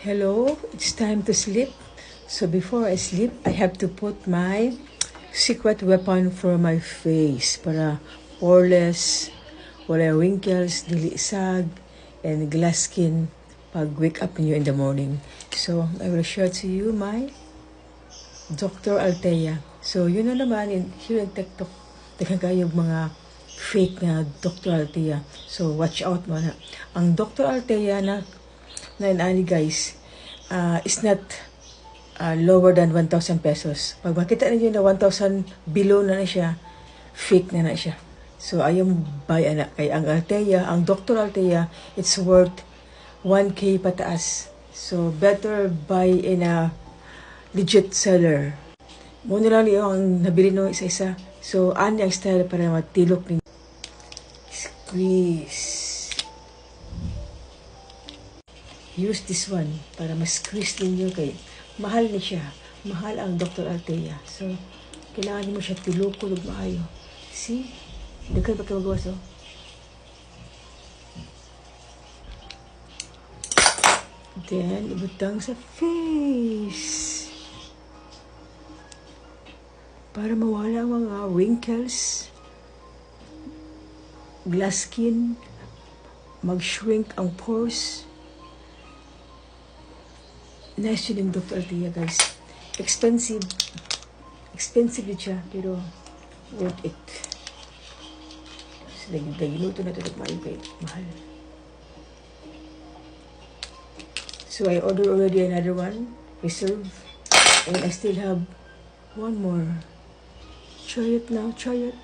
Hello, it's time to sleep. So before I sleep, I have to put my secret weapon for my face para poreless, wala wrinkles, dili isag, and glass skin pag wake up niyo in the morning. So I will share to you my Dr. Althea. So yun na naman, here in TikTok, daghang kayo mga fake na Dr. Althea. So watch out mo na. Ang Dr. Althea na inani guys, is not lower than 1,000 pesos. Pag makita ninyo na 1,000 below na siya, fake na siya. So ayaw buy anak kay ang Althea, ang Dr. Althea, it's worth 1K pataas. So better buy in a legit seller. Muna lang niyo ang nabili no isa-isa. So ani ang style para matilok ninyo. Squeeze. Use this one para mas-squeeze ninyo kay mahal ni siya. Mahal ang Dr. Althea. So, kailangan mo siya tilukod ug maayo. See? Daghan pa kayo magawas, oh. Then, ibutang sa face. Para mawala ang mga wrinkles, glass skin, mag-shrink ang pores. Nice yun yung Dr. Althea, guys. Expensive. Expensive yun siya, pero worth it. So, nagiluto na ito ng mahal. So, I ordered already another one. Reserve. And I still have one more. Try it now. Try it.